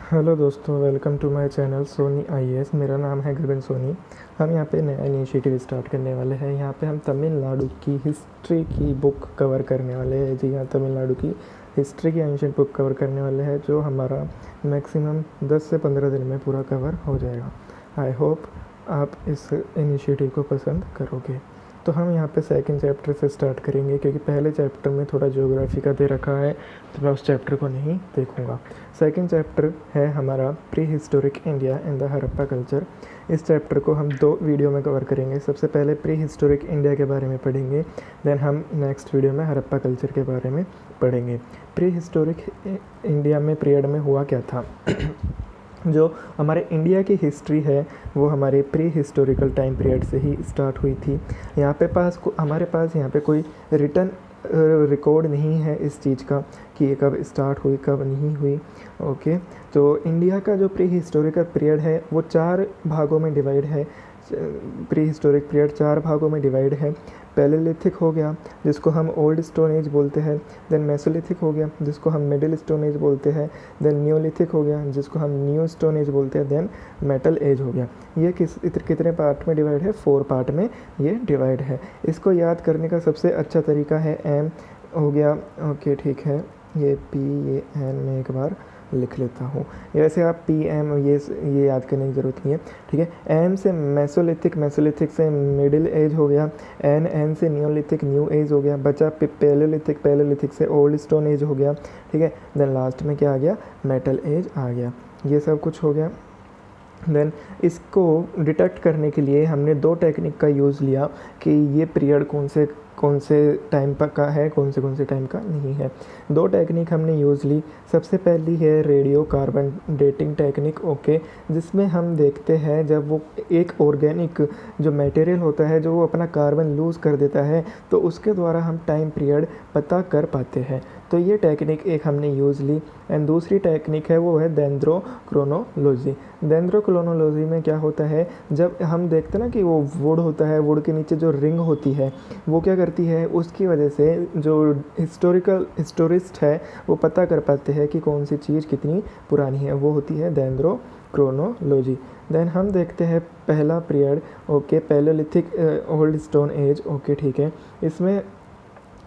Hello दोस्तों, welcome to my channel Soni IAS. मेरा नाम है गगन सोनी। हम यहाँ पे नया इनिशिएटिव स्टार्ट करने वाले हैं। यहाँ पे हम तमिलनाडु की हिस्ट्री की बुक कवर करने वाले हैं। जी हाँ, तमिलनाडु की हिस्ट्री की एंशिएंट बुक कवर करने वाले हैं, जो हमारा मैक्सिमम 10 से 15 दिन में पूरा कवर हो जाएगा। आई होप आप इस इनिशिएटिव को पसंद करोगे। तो हम यहाँ पे सेकंड चैप्टर से स्टार्ट करेंगे, क्योंकि पहले चैप्टर में थोड़ा ज्योग्राफी का दे रखा है, तो मैं उस चैप्टर को नहीं देखूँगा। सेकंड चैप्टर है हमारा pre historic India in the Harappa culture. इस चैप्टर को हम 2 वीडियो में कवर करेंगे। सबसे पहले प्री हिस्टोरिक इंडिया के बारे में पढ़ेंगे, देन हम नेक्स्ट वीडियो में हड़प्पा कल्चर के बारे में पढ़ेंगे। प्री हिस्टोरिक इंडिया में पीरियड में हुआ क्या था। जो हमारे इंडिया की हिस्ट्री है वो हमारे प्री हिस्टोरिकल टाइम पीरियड से ही स्टार्ट हुई थी। हमारे पास यहाँ पे कोई रिटन रिकॉर्ड नहीं है इस चीज़ का कि ये कब स्टार्ट हुई कब नहीं हुई। ओके, तो इंडिया का जो प्री हिस्टोरिकल पीरियड है वो 4 भागों में डिवाइड है। प्री हिस्टोरिक पीरियड 4 भागों में डिवाइड है। पैलेलिथिक हो गया, जिसको हम ओल्ड स्टोन एज बोलते हैं। देन मेसोलिथिक हो गया, जिसको हम मिडिल स्टोन एज बोलते हैं। देन न्यूलिथिक हो गया, जिसको हम न्यू स्टोन एज बोलते हैं। देन मेटल एज हो गया। ये कितने पार्ट में डिवाइड है? 4 पार्ट में ये डिवाइड है। इसको याद करने का सबसे अच्छा तरीका है एम हो गया। ओके ठीक है, ये PAN में एक बार लिख लेता हूँ। वैसे आप PM ये याद करने की ज़रूरत नहीं है, ठीक है। एम से मेसोलिथिक, मेसोलिथिक से मिडिल एज हो गया। एन से न्यूलिथिक, न्यू एज हो गया। बचा पैलेलिथिक, पैलेलिथिक से ओल्ड स्टोन एज हो गया, ठीक है। देन लास्ट में क्या आ गया? मेटल एज आ गया। ये सब कुछ हो गया। देन इसको डिटेक्ट करने के लिए हमने 2 टेक्निक का यूज़ लिया कि ये पीरियड कौन से टाइम का है, कौन से टाइम का नहीं है। 2 टेक्निक हमने यूज़ ली। सबसे पहली है radio carbon dating technique, okay, जिसमें हम देखते हैं जब वो एक ऑर्गेनिक जो मटेरियल होता है जो वो अपना कार्बन लूज़ कर देता है, तो उसके द्वारा हम टाइम पीरियड पता कर पाते हैं। तो ये टेक्निक एक हमने यूज़ ली। एंड दूसरी टेक्निक है वो है डेंड्रोक्रोनोलॉजी। डेंड्रोक्रोनोलॉजी में क्या होता है, जब हम देखते हैं ना कि वो वुड होता है, वुड के नीचे जो रिंग होती है वो क्या करती है, उसकी वजह से जो हिस्टोरिस्ट है वो पता कर पाते हैं कि कौन सी चीज़ कितनी पुरानी है। वो होती है डेंड्रोक्रोनोलॉजी। देन हम देखते हैं पहला period, okay, palaeolithic old stone age, okay ठीक है। इसमें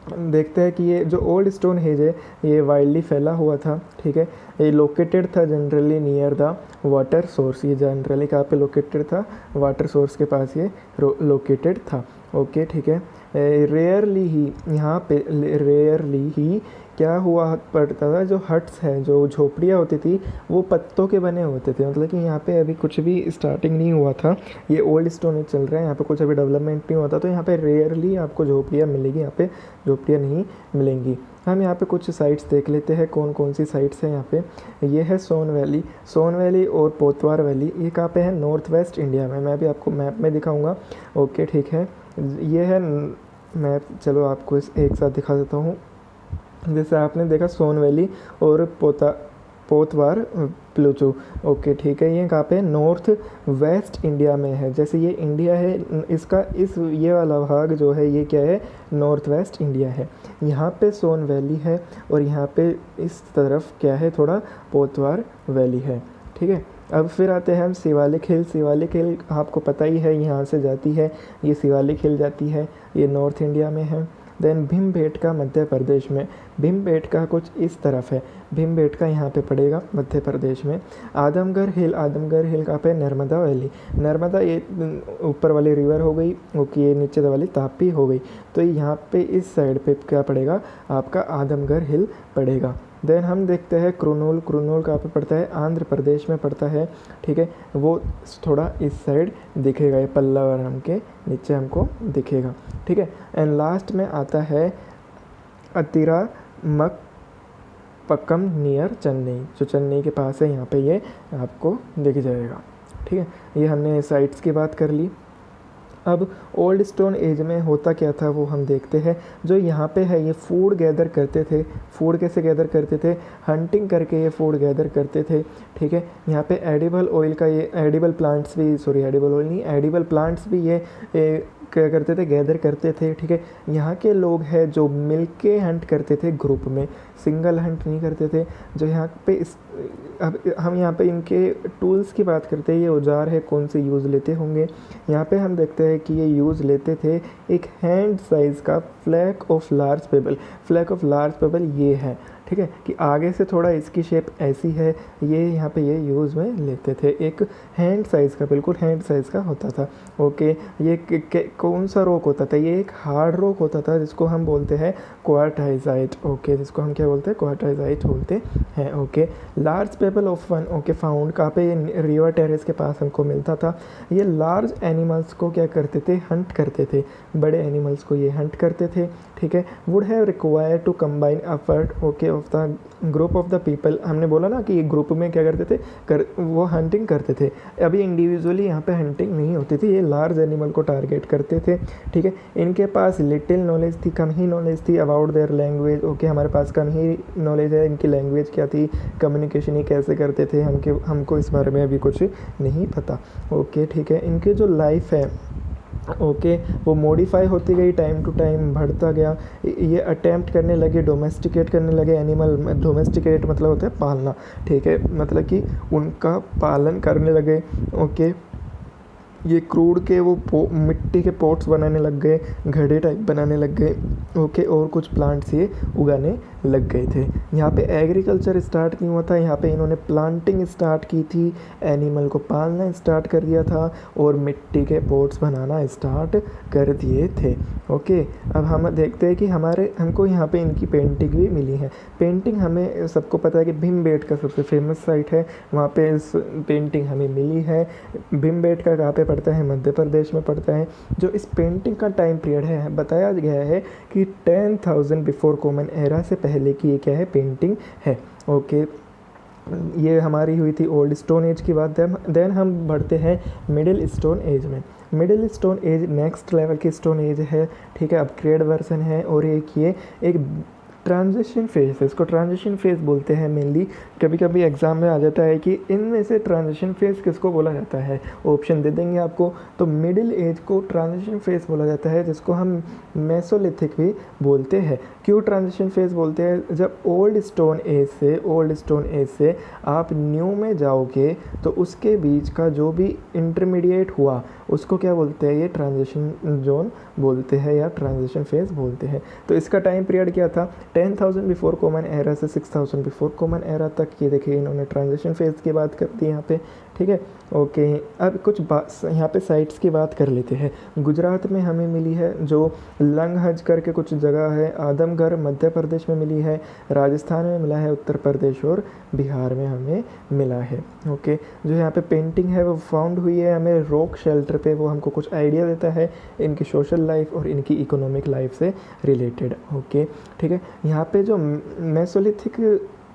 देखते हैं कि ये जो ओल्ड स्टोन एज है ये वाइडली फैला हुआ था, ठीक है। ये लोकेटेड था generally near the water source. ये जनरली कहाँ पे लोकेटेड था? वाटर सोर्स के पास ये लोकेटेड था, ओके ठीक है। रेयरली ही यहाँ पे रेयरली ही क्या हुआ पड़ता था, जो हट्स हैं, जो झोपड़ियाँ होती थी, वो पत्तों के बने होते थे। मतलब कि यहाँ पे अभी कुछ भी स्टार्टिंग नहीं हुआ था, ये ओल्ड स्टोन एज चल रहा है, यहाँ पे कुछ अभी डेवलपमेंट नहीं होता, तो यहाँ पे रेयरली आपको झोपड़ियाँ मिलेगी, यहाँ पे झोपड़ियाँ नहीं मिलेंगी। हम यहाँ पे कुछ साइट्स देख लेते हैं, कौन कौन सी साइट्स हैं यहाँ पे। ये है सोन वैली और पोतवार वैली। ये कहाँ पे है? नॉर्थ वेस्ट इंडिया में। मैं अभी आपको मैप में दिखाऊंगा, ओके ठीक है। ये है मैप, चलो आपको इस एक साथ दिखा देता हूँ। जैसे आपने देखा सोन वैली और पोतवार प्लूचू, ओके ठीक है। ये कहाँ पे? नॉर्थ वेस्ट इंडिया में है। जैसे ये इंडिया है, इसका ये वाला भाग जो है ये क्या है? नॉर्थ वेस्ट इंडिया है। यहाँ पे सोन वैली है और यहाँ पे इस तरफ क्या है? थोड़ा पोतवार वैली है, ठीक है। अब फिर आते हैं हम शिवालिक हिल। शिवालिक हिल आपको पता ही है, यहाँ से जाती है, ये शिवालिक हिल जाती है, ये नॉर्थ इंडिया में है। देन भीमबेटका मध्य प्रदेश में। भीमबेटका कुछ इस तरफ है, भीमबेटका यहाँ पे पड़ेगा मध्य प्रदेश में। आदमगढ़ हिल कहाँ पे? नर्मदा वैली। नर्मदा ये ऊपर वाली रिवर हो गई, ओके, ये नीचे वाली तापी हो गई, तो यहाँ पे इस साइड पे क्या पड़ेगा? आपका आदमगढ़ हिल पड़ेगा। देन हम देखते हैं क्रूनूल कहाँ पे पड़ता है? आंध्र प्रदेश में पड़ता है, ठीक है। वो थोड़ा इस साइड दिखेगा, ये पल्लावरम के नीचे हमको दिखेगा, ठीक है। एंड लास्ट में आता है अतिरामपक्कम नियर चेन्नई, जो चेन्नई के पास है, यहाँ पे ये आपको दिख जाएगा, ठीक है। ये हमने साइट्स की बात कर ली। अब ओल्ड स्टोन एज में होता क्या था वो हम देखते हैं। जो यहाँ पे है ये फूड गैदर करते थे। फूड कैसे गैदर करते थे? हंटिंग करके ये फूड गैदर करते थे, ठीक है। यहाँ पे एडिबल प्लांट्स भी ये क्या करते थे? गैदर करते थे, ठीक है। यहाँ के लोग हैं जो मिल के हंट करते थे ग्रुप में, सिंगल हंट नहीं करते थे। जो यहाँ पे अब हम यहाँ पे इनके टूल्स की बात करते हैं, ये औजार है कौन से यूज़ लेते होंगे। यहाँ पे हम देखते हैं कि ये यूज़ लेते थे एक हैंड साइज़ का flag of large payable. Flag of large payable ये है, ठीक है, कि आगे से थोड़ा इसकी शेप ऐसी है, ये यहाँ पे ये यूज़ में लेते थे। एक हैंड साइज़ का, बिल्कुल हैंड साइज़ का होता था। ओके, ये कौन सा रॉक होता था, ये एक हार्ड रॉक होता था जिसको हम बोलते हैं क्वार्टाइजाइट। ओके, जिसको हम क्या बोलते हैं, क्वार्टाइजाइट बोलते हैं। Okay, large payable of one, okay, found कहाँ पे, ये रिवर टेरेस के पास हमको मिलता था। ये लार्ज एनिमल्स को क्या करते थे, हंट करते थे, बड़े एनिमल्स को ये हंट करते थे, ठीक है। Would have required to combine effort, okay, of the group of the people. हमने बोला ना कि ग्रुप में क्या करते थे, वो हंटिंग करते थे। अभी इंडिविजुअली यहाँ पे हंटिंग नहीं होती थी, ये लार्ज एनिमल को टारगेट करते थे, ठीक है। इनके पास लिटिल नॉलेज थी, कम ही नॉलेज थी अबाउट देयर लैंग्वेज। ओके, हमारे पास कम ही नॉलेज है, इनकी लैंग्वेज क्या थी, कम्युनिकेशन ही कैसे करते थे, हमको इस बारे में अभी कुछ नहीं पता। ओके, ठीक है। इनके जो लाइफ है, ओके, वो मॉडिफाई होती गई, टाइम टू टाइम बढ़ता गया। ये अटैम्प्ट करने लगे, डोमेस्टिकेट करने लगे एनिमल। डोमेस्टिकेट मतलब होता है पालना, ठीक है, मतलब कि उनका पालन करने लगे। ओके, ये क्रूड के वो मिट्टी के पॉट्स बनाने लग गए, घड़े टाइप बनाने लग गए। ओके, और कुछ प्लांट्स ये उगाने लग गए थे। यहाँ पे एग्रीकल्चर स्टार्ट नहीं हुआ था, यहाँ पे इन्होंने प्लांटिंग स्टार्ट की थी, एनिमल को पालना स्टार्ट कर दिया था और मिट्टी के पॉट्स बनाना स्टार्ट कर दिए थे। ओके, अब हम देखते हैं कि हमको यहाँ पे इनकी पेंटिंग भी मिली है। पेंटिंग हमें सबको पता है कि भीमबेटका सबसे फेमस साइट है, वहाँ पे इस पेंटिंग हमें मिली है। भीमबेटका कहाँ पे पड़ता है, मध्य प्रदेश में पड़ता है। जो इस पेंटिंग का टाइम पीरियड है, बताया गया है कि 10,000 बिफोर कॉमन एरा से पहले की ये क्या है, पेंटिंग है। ओके, ये हमारी हुई थी ओल्ड स्टोन एज की बात। देन हम बढ़ते हैं मिडिल स्टोन एज में। Middle stone age next level की स्टोन एज है, ठीक है, अपग्रेड वर्जन है। और ये एक ट्रांजिशन फेज है, इसको ट्रांजिशन फेज बोलते हैं मेनली। कभी कभी एग्जाम में आ जाता है कि इनमें से ट्रांजिशन फेज किसको बोला जाता है, ऑप्शन दे देंगे आपको। तो मिडिल एज को ट्रांजिशन फेज बोला जाता है, जिसको हम मेसोलिथिक भी बोलते हैं। क्यों ट्रांजिशन फेज बोलते हैं, जब ओल्ड स्टोन एज से आप न्यू में जाओगे तो उसके बीच का जो भी इंटरमीडिएट हुआ उसको क्या बोलते हैं, ये ट्रांजिशन जोन बोलते हैं या ट्रांजिशन फेज बोलते हैं। तो इसका टाइम पीरियड क्या था, 10,000 बिफोर कॉमन एरा से 6,000 बिफोर कॉमन एरा तक। ये देखिए इन्होंने ट्रांजिशन फेज की बात कर दी यहाँ पे, ठीक है। ओके, अब कुछ यहाँ पे साइट्स की बात कर लेते हैं। गुजरात में हमें मिली है, जो लंगहज करके कुछ जगह है। आदमगढ़ मध्य प्रदेश में मिली है, राजस्थान में मिला है, उत्तर प्रदेश और बिहार में हमें मिला है। ओके, जो यहाँ पे पेंटिंग है वो फाउंड हुई है हमें रॉक शेल्टर पे। वो हमको कुछ आइडिया देता है इनकी सोशल लाइफ और इनकी इकोनॉमिक लाइफ से रिलेटेड। ओके, ठीक है। यहाँ पे जो मेसोलिथिक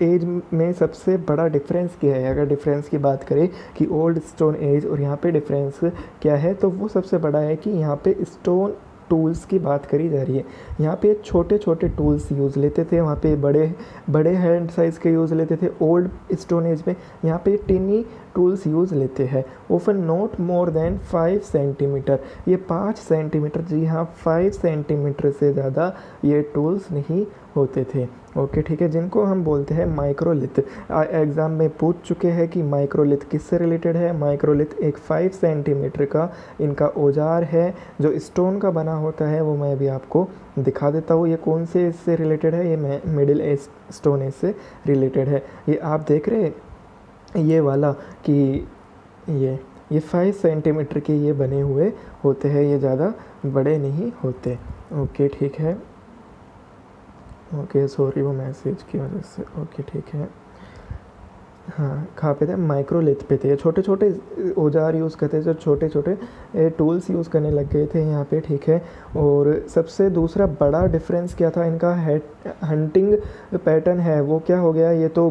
एज में सबसे बड़ा डिफरेंस क्या है, अगर डिफरेंस की बात करें कि ओल्ड स्टोन एज और यहाँ पे डिफरेंस क्या है, तो वो सबसे बड़ा है कि यहाँ पे स्टोन टूल्स की बात करी जा रही है। यहाँ पे छोटे छोटे टूल्स यूज़ लेते थे, वहाँ पे बड़े हैंड साइज़ के यूज़ लेते थे ओल्ड स्टोन एज में। यहाँ पे टिनी टूल्स यूज़ लेते हैं, often not more than 5 centimetre. ये 5 सेंटीमीटर, जी हाँ 5 सेंटीमीटर से ज़्यादा ये टूल्स नहीं होते थे। ओके, ठीक है, जिनको हम बोलते हैं माइक्रोलिथ। एग्ज़ाम में पूछ चुके हैं कि माइक्रोलिथ किससे रिलेटेड है। माइक्रोलिथ एक 5 सेंटीमीटर का इनका औजार है जो स्टोन का बना होता है। वो मैं अभी आपको दिखा देता हूँ ये कौन से इससे रिलेटेड है। ये मिडिल एज स्टोन एज से रिलेटेड है। ये आप देख रहे हैं ये वाला कि ये 5 सेंटीमीटर के ये बने हुए होते हैं, ये ज़्यादा बड़े नहीं होते। ओके, ठीक है। ओके, सॉरी वो मैसेज की वजह से। ओके, ठीक है। हाँ, कहाँ पे थे, माइक्रोलिथ पे थे। छोटे छोटे औजार यूज़ करते थे, जो छोटे छोटे टूल्स यूज़ करने लग गए थे यहाँ पे, ठीक है। और सबसे दूसरा बड़ा डिफरेंस क्या था, इनका हंटिंग पैटर्न है वो क्या हो गया। ये तो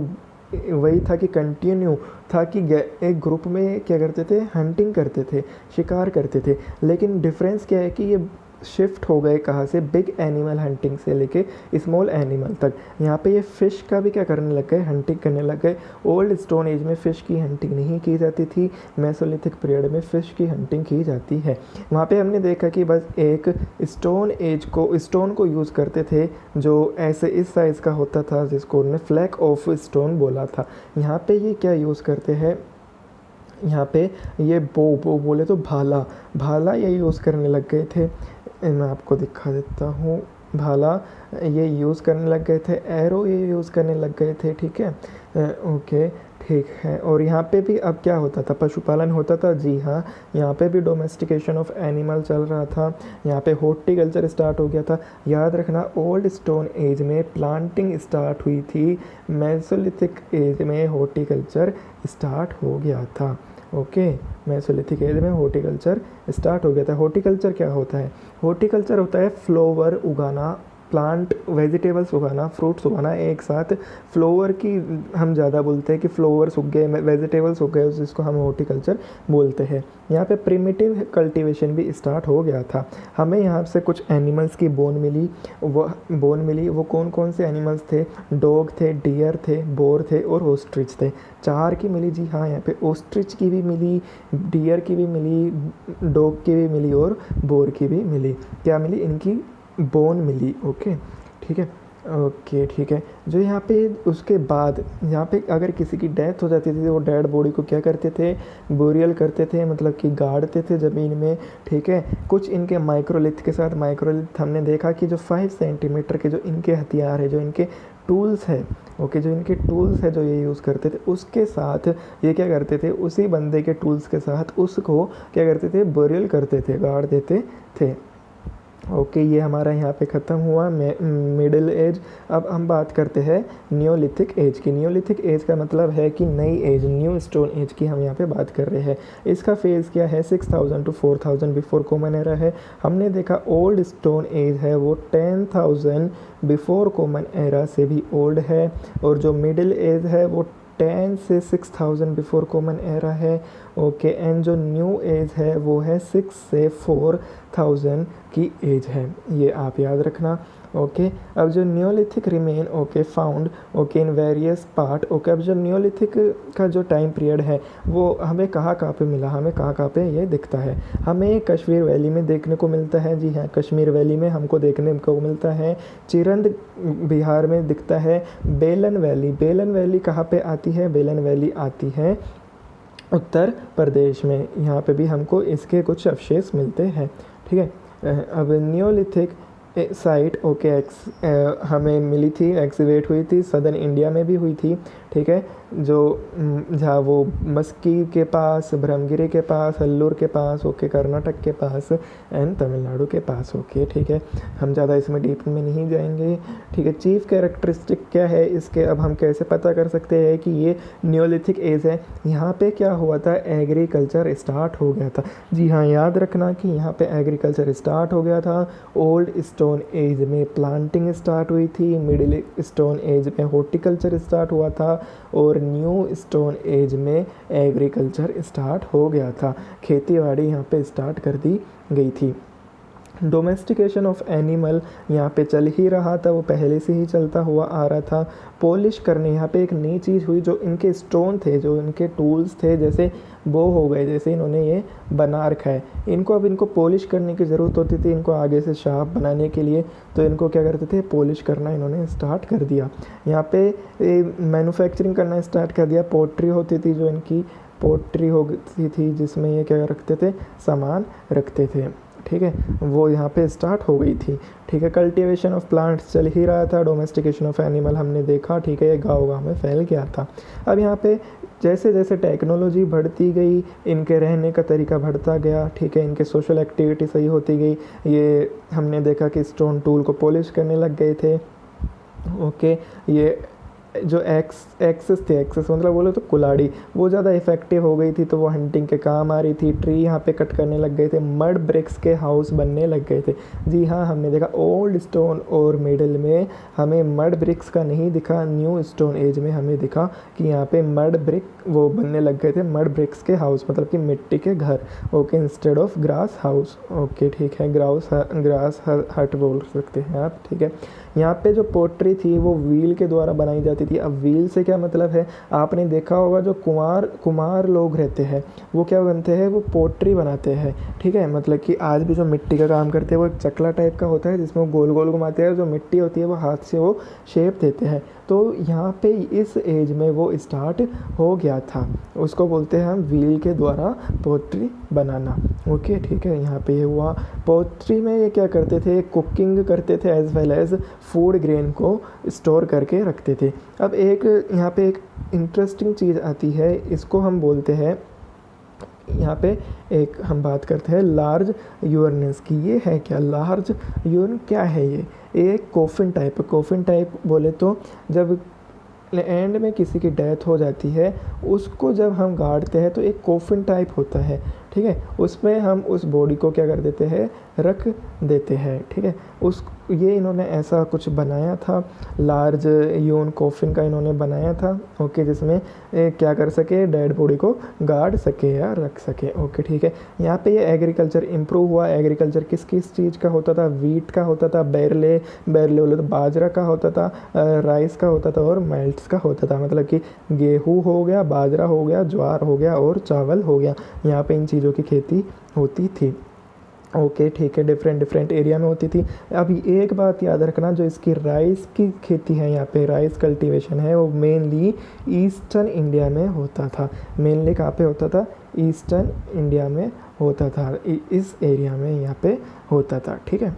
वही था कि कंटिन्यू था कि एक ग्रुप में क्या करते थे, हंटिंग करते थे, शिकार करते थे। लेकिन डिफरेंस क्या है कि ये शिफ्ट हो गए कहाँ से, बिग एनिमल हंटिंग से लेके स्मॉल एनिमल तक। यहाँ पे ये फ़िश का भी क्या करने लग गए, हंटिंग करने लग गए। ओल्ड स्टोन एज में फ़िश की हंटिंग नहीं की जाती थी, मेसोलिथिक पीरियड में फ़िश की हंटिंग की जाती है। वहाँ पे हमने देखा कि बस एक स्टोन को यूज़ करते थे जो ऐसे इस साइज़ का होता था, जिसको उन्होंने फ्लैक ऑफ स्टोन बोला था। यहाँ पे ये क्या यूज़ करते हैं, यहाँ पे ये बो बोले तो भाला ये यूज़ करने लग गए थे। मैं आपको दिखा देता हूँ, भाला ये यूज़ करने लग गए थे, एरो ये यूज़ करने लग गए थे, ठीक है। ओके ठीक है। और यहाँ पे भी अब क्या होता था, पशुपालन होता था, जी हाँ, यहाँ पे भी डोमेस्टिकेशन ऑफ एनिमल चल रहा था। यहाँ पे हॉर्टिकल्चर स्टार्ट हो गया था। याद रखना, ओल्ड स्टोन एज में प्लांटिंग स्टार्ट हुई थी, मेसोलिथिक एज में हॉर्टिकल्चर स्टार्ट हो गया था। ओके, मेसोलिथिक एज में हॉर्टिकल्चर स्टार्ट हो गया था। हॉर्टिकल्चर क्या होता है, हॉर्टिकल्चर होता है फ्लावर उगाना, प्लांट वेजिटेबल्स उगाना, फ्रूट्स उगाना एक साथ। फ्लावर की हम ज़्यादा बोलते हैं कि फ्लावर्स उग गए, वेजिटेबल्स उग गए, जिसको हम हॉर्टिकल्चर बोलते हैं। यहाँ पे प्रिमिटिव कल्टीवेशन भी स्टार्ट हो गया था। हमें यहाँ से कुछ एनिमल्स की बोन मिली। वो कौन कौन से एनिमल्स थे, डॉग थे, डियर थे, बोर थे और ऑस्ट्रिच थे। 4 की मिली, जी हाँ, यहाँ पे ऑस्ट्रिच की भी मिली, डियर की भी मिली, डॉग की भी मिली और बोर की भी मिली। क्या मिली, इनकी बोन मिली। ओके ठीक है, ओके ठीक है। जो यहाँ पे उसके बाद यहाँ पे अगर किसी की डेथ हो जाती थी, वो डेड बॉडी को क्या करते थे, बोरियल करते थे, मतलब कि गाड़ते थे ज़मीन में, ठीक है। कुछ इनके माइक्रोलिथ के साथ, माइक्रोलिथ हमने देखा कि जो 5 सेंटीमीटर के जो इनके हथियार है, जो इनके टूल्स है, ओके, जो इनके टूल्स है जो ये यूज़ करते थे, उसके साथ ये क्या करते थे, उसी बंदे के टूल्स के साथ उसको क्या करते थे, बोरियल करते थे, गाड़ देते थे। ओके ये हमारा यहाँ पे ख़त्म हुआ मिडिल एज। अब हम बात करते हैं नियोलिथिक एज की। नियोलिथिक एज का मतलब है कि नई एज, न्यू स्टोन एज की हम यहाँ पे बात कर रहे हैं। इसका फेज़ क्या है, 6000 to 4000 बिफोर कॉमन एरा है। हमने देखा ओल्ड स्टोन एज है वो 10,000 बिफोर कॉमन एरा से भी ओल्ड है, और जो मिडिल एज है वो 10 से 6000 बिफोर कॉमन एरा है। ओके एंड जो न्यू एज है वो है 6 से 4000 की एज है, ये आप याद रखना। ओके अब जो Neolithic remain okay found okay in various part. Okay अब जो नियोलिथिक का जो टाइम पीरियड है वो हमें कहाँ पे मिला, हमें कहाँ पे ये दिखता है, हमें कश्मीर वैली में देखने को मिलता है। जी हाँ, कश्मीर वैली में हमको देखने को मिलता है। चिरंद बिहार में दिखता है। बेलन वैली कहाँ पे आती है, बेलन वैली आती है उत्तर प्रदेश में। यहाँ पे भी हमको इसके कुछ अवशेष मिलते हैं, ठीक है। अब नियोलिथिक साइट ओके हमें मिली थी, एक्सीवेट हुई थी, सदर्न इंडिया में भी हुई थी, ठीक है। जो जहाँ वो मस्की के पास, ब्रह्मगिरी के पास, हल्लूर के पास, ओके, कर्नाटक के पास एंड तमिलनाडु के पास। ओके ठीक है, हम ज़्यादा इसमें डीप में नहीं जाएंगे, ठीक है। चीफ कैरेक्टरिस्टिक क्या है इसके, अब हम कैसे पता कर सकते हैं कि ये नियोलिथिक एज है। यहाँ पे क्या हुआ था, एग्रीकल्चर स्टार्ट हो गया था। जी हाँ, याद रखना कि यहाँ पे एग्रीकल्चर स्टार्ट हो गया था। ओल्ड स्टोन एज में प्लांटिंग स्टार्ट हुई थी, मिडिल स्टोन एज में हॉर्टिकल्चर स्टार्ट हुआ था, और न्यू स्टोन एज में एग्रीकल्चर स्टार्ट हो गया था। खेतीबाड़ी यहाँ पे स्टार्ट कर दी गई थी। डोमेस्टिकेशन ऑफ एनिमल यहाँ पे चल ही रहा था, वो पहले से ही चलता हुआ आ रहा था। पॉलिश करने यहाँ पे एक नई चीज़ हुई, जो इनके स्टोन थे, जो इनके टूल्स थे, जैसे बो हो गए, जैसे इन्होंने ये बना रखा है, इनको पॉलिश करने की ज़रूरत होती थी, इनको आगे से शार्प बनाने के लिए, तो इनको क्या करते थे, पॉलिश करना इन्होंने स्टार्ट कर दिया। यहाँ पे मैन्युफैक्चरिंग करना स्टार्ट कर दिया। पोट्री होती थी, जो इनकी पोट्री होती थी, जिसमें ये क्या रखते थे, सामान रखते थे, ठीक है, वो यहाँ पे स्टार्ट हो गई थी, ठीक है। कल्टीवेशन ऑफ प्लांट्स चल ही रहा था। डोमेस्टिकेशन ऑफ एनिमल हमने देखा, ठीक है, ये गाँव में फैल गया था। अब यहाँ पे जैसे जैसे टेक्नोलॉजी बढ़ती गई, इनके रहने का तरीका बढ़ता गया, ठीक है, इनके सोशल एक्टिविटी सही होती गई। ये हमने देखा कि स्टोन टूल को पॉलिश करने लग गए थे, ओके। ये जो एक्सेस थी, एक्सेस मतलब बोले तो कुल्हाड़ी, वो ज़्यादा इफ़ेक्टिव हो गई थी, तो वो हंटिंग के काम आ रही थी। ट्री यहाँ पे कट करने लग गए थे, मड ब्रिक्स के हाउस बनने लग गए थे। जी हाँ, हमने देखा ओल्ड स्टोन और मिडल में हमें मड ब्रिक्स का नहीं दिखा, न्यू स्टोन एज में हमें दिखा कि यहाँ पे मड ब्रिक वो बनने लग गए थे, मड ब्रिक्स के हाउस मतलब कि मिट्टी के घर। Okay, instead of grass house. Okay ठीक है, ग्रास हट बोल सकते हैं आप। ठीक है, यहाँ पे जो पोट्री थी वो व्हील के द्वारा बनाई जाती थी। अब व्हील से क्या मतलब है, आपने देखा होगा जो कुमार लोग रहते हैं वो क्या बनते हैं, वो पोट्री बनाते हैं। ठीक है, मतलब कि आज भी जो मिट्टी का काम करते हैं वो एक चकला टाइप का होता है जिसमें वो गोल गोल घुमाते हैं, जो मिट्टी होती है वो हाथ से वो शेप देते हैं। तो यहाँ पे इस एज में वो स्टार्ट हो गया था, उसको बोलते हैं हम व्हील के द्वारा पोट्री बनाना। ओके ठीक है, यहाँ पे ये हुआ। पोट्री में ये क्या करते थे, कुकिंग करते थे as well as food grain को स्टोर करके रखते थे। अब एक यहाँ पे एक इंटरेस्टिंग चीज़ आती है, इसको हम बोलते हैं, यहाँ पे एक हम बात करते हैं लार्ज यूरनेस की। ये है क्या, लार्ज यूरन क्या है ये? एक कोफिन टाइप, कोफिन टाइप बोले तो जब एंड में किसी की डेथ हो जाती है उसको जब हम गाड़ते हैं तो एक कोफिन टाइप होता है। ठीक है, उसमें हम उस बॉडी को क्या कर देते हैं, रख देते हैं। ठीक है, उस ये इन्होंने ऐसा कुछ बनाया था, लार्ज यून कोफिन का इन्होंने बनाया था। ओके, जिसमें क्या कर सके, डेड बॉडी को गाड़ सके या रख सके। ओके ठीक है, यहाँ पे ये एग्रीकल्चर इम्प्रूव हुआ। एग्रीकल्चर किस किस चीज़ का होता था, वीट का होता था, बैरले बोले तो बाजरा का होता था, राइस का होता था और मेल्ट्स का होता था। मतलब कि गेहूँ हो गया, बाजरा हो गया, ज्वार हो गया और चावल हो गया। यहाँ पे इन चीज़ों की खेती होती थी। ओके ठीक है, डिफरेंट एरिया में होती थी। अब एक बात याद रखना, जो इसकी राइस की खेती है, यहाँ पे राइस कल्टीवेशन है, वो मेनली ईस्टर्न इंडिया में होता था। मेनली कहाँ पे होता था, ईस्टर्न इंडिया में होता था, इस एरिया में यहाँ पे होता था। ठीक है,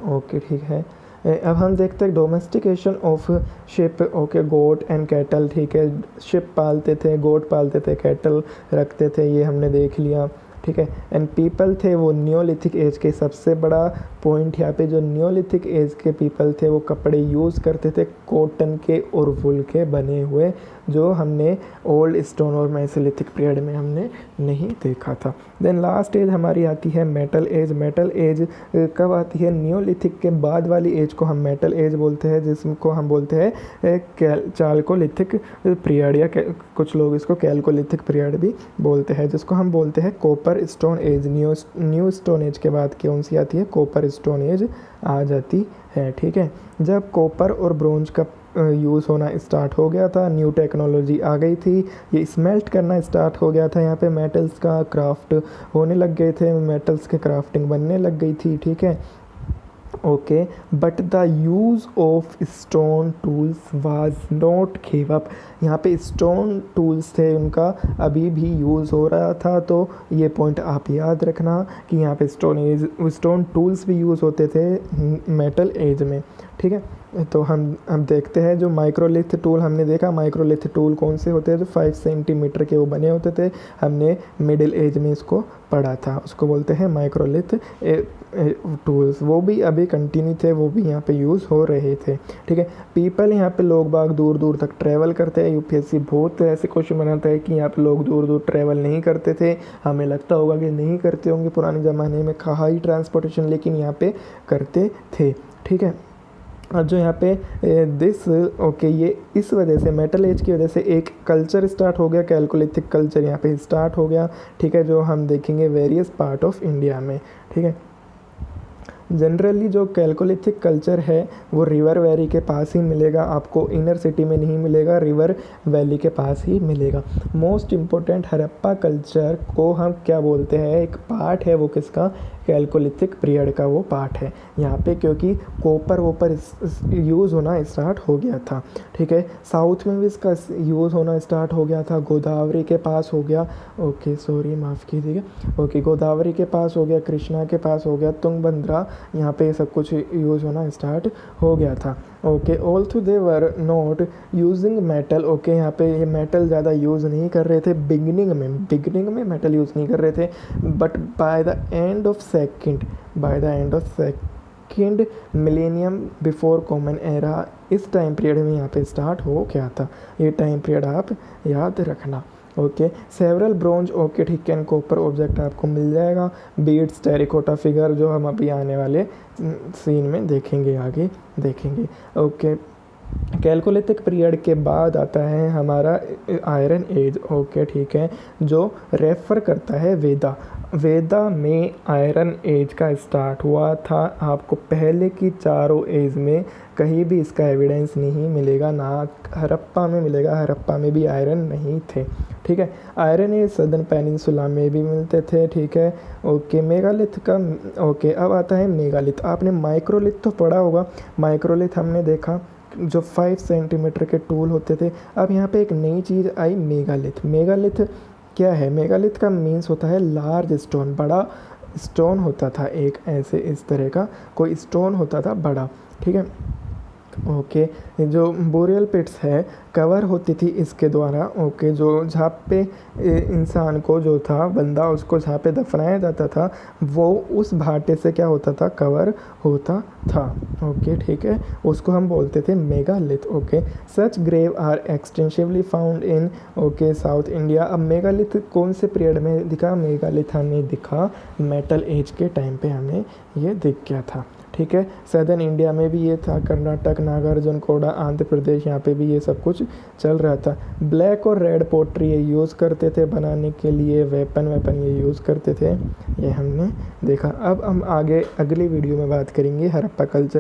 ओके ठीक है। अब हम देखते हैं domestication of sheep. Okay, goat and cattle. ठीक है, शिप पालते थे, गोट पालते थे, कैटल रखते थे, ये हमने देख लिया। ठीक है, एंड पीपल थे वो न्योलिथिक एज के। सबसे बड़ा पॉइंट यहाँ पे, जो न्योलिथिक एज के पीपल थे वो कपड़े यूज़ करते थे कॉटन के और वुल के बने हुए, जो हमने ओल्ड स्टोन और मेसोलिथिक पीरियड में हमने नहीं देखा था। देन लास्ट एज हमारी आती है मेटल एज। मेटल एज कब आती है, न्योलिथिक के बाद वाली एज को हम मेटल एज बोलते हैं, जिसको हम बोलते हैं चालकोलिथिक पीरियड, या कुछ लोग इसको कैलकोलिथिक पीरियड भी बोलते हैं, जिसको हम बोलते हैं copper stone age. New stone age के बाद कौन सी आती है, कॉपर स्टोन एज आ जाती है। ठीक है, जब कॉपर और ब्रोंज का यूज़ होना स्टार्ट हो गया था, न्यू टेक्नोलॉजी आ गई थी, ये स्मेल्ट करना स्टार्ट हो गया था, यहाँ पे मेटल्स का क्राफ्ट होने लग गए थे, मेटल्स के क्राफ्टिंग बनने लग गई थी। ठीक है, okay, but the use of stone tools was not give up. यहाँ पे स्टोन टूल्स थे, उनका अभी भी यूज़ हो रहा था। तो ये पॉइंट आप याद रखना कि यहाँ पे स्टोन टूल्स भी यूज़ होते थे मेटल एज में। ठीक है, तो हम देखते हैं जो माइक्रोलिथ टूल हमने देखा। माइक्रोलिथ टूल कौन से होते हैं, जो 5 सेंटीमीटर के वो बने होते थे। हमने मिडिल एज में इसको पढ़ा था, उसको बोलते हैं माइक्रोलिथ टूल्स। वो भी अभी कंटिन्यू थे, वो भी यहाँ पे यूज़ हो रहे थे। ठीक है, पीपल यहाँ पे लोग बाग दूर दूर तक ट्रैवल करते हैं। यूपीएससी बहुत ऐसे क्वेश्चन बनाता है कि यहाँ पे लोग दूर दूर ट्रैवल नहीं करते थे। हमें लगता होगा कि नहीं करते होंगे, पुराने ज़माने में कहा ही ट्रांसपोर्टेशन, लेकिन यहाँ पे करते थे। ठीक है, और जो यहाँ पे ओके, ये इस वजह से मेटल एज की वजह से एक कल्चर स्टार्ट हो गया, कैलकोलिथिक कल्चर यहाँ पे स्टार्ट हो गया। ठीक है, जो हम देखेंगे वेरियस पार्ट ऑफ इंडिया में। ठीक है, जनरली जो कैलकोलिथिक कल्चर है वो रिवर वैली के पास ही मिलेगा, आपको इनर सिटी में नहीं मिलेगा, रिवर वैली के पास ही मिलेगा। मोस्ट इम्पोर्टेंट हड़प्पा कल्चर को हम क्या बोलते हैं, एक पार्ट है वो किसका, कैलकोलिथिक पीरियड का वो पार्ट है यहाँ पे, क्योंकि कॉपर वोपर यूज़ होना स्टार्ट हो गया था। ठीक है, साउथ में भी इसका यूज़ होना स्टार्ट हो गया था, गोदावरी के पास हो गया। ओके सॉरी, माफ़ कीजिएगा। ओके, गोदावरी के पास हो गया, कृष्णा के पास हो गया, तुंगभद्रा, यहाँ पे सब कुछ यूज़ होना स्टार्ट हो गया था। Okay, although they were not using metal. Okay, यहाँ पे ये मेटल ज़्यादा यूज़ नहीं कर रहे थे बिगनिंग में मेटल यूज़ नहीं कर रहे थे। But by the end of second millennium before common era इस टाइम पीरियड में यहाँ पे स्टार्ट हो गया था। ये टाइम पीरियड आप याद रखना। ओके, सेवरल ब्रोंज, ओके ठीक है, कॉपर ऑब्जेक्ट आपको मिल जाएगा। बीड्स, टेरिकोटा फिगर, जो हम अभी आने वाले सीन में देखेंगे, आगे देखेंगे। ओके, कैलकोलिथिक पीरियड के बाद आता है हमारा आयरन एज। ओके ठीक है, जो रेफर करता है वेदा। वेदा में आयरन एज का स्टार्ट हुआ था। आपको पहले की चारों एज में कहीं भी इसका एविडेंस नहीं मिलेगा, ना हड़प्पा में मिलेगा, हड़प्पा में भी आयरन नहीं थे। ठीक है, आयरन एज सदर्न पेनिनसुला में भी मिलते थे। ठीक है, ओके, मेगालिथ का, ओके अब आता है मेगालिथ। आपने माइक्रोलिथ तो पढ़ा होगा, माइक्रोलिथ हमने देखा जो 5 सेंटीमीटर के टूल होते थे। अब यहाँ पे एक नई चीज़ आई, मेगालिथ। मेगालिथ क्या है? मेगालिथ का मीन्स होता है लार्ज स्टोन, बड़ा स्टोन होता था एक, ऐसे इस तरह का कोई स्टोन होता था बड़ा। ठीक है, ओके, जो बोरियल पिट्स है कवर होती थी इसके द्वारा। ओके, जो जहाँ पे इंसान को, जो था बंदा, उसको जहाँ पे दफनाया जाता था, वो उस भाटे से क्या होता था, कवर होता था। ओके ठीक है, उसको हम बोलते थे megalith. Okay, such grave are extensively found in, okay, south India. अब मेगालिथ कौन से पीरियड में दिखा? मेगालिथ हमें दिखा मेटल एज के टाइम पे हमें ये दिख गया था। ठीक है, सदर्न इंडिया में भी ये था, कर्नाटक, नागार्जुन कोड़ा, आंध्र प्रदेश, यहाँ पे भी ये सब कुछ चल रहा था। ब्लैक और रेड पोट्री ये यूज़ करते थे बनाने के लिए, वेपन ये यूज़ करते थे, ये हमने देखा। अब हम आगे अगली वीडियो में बात करेंगे हड़प्पा कल्चर।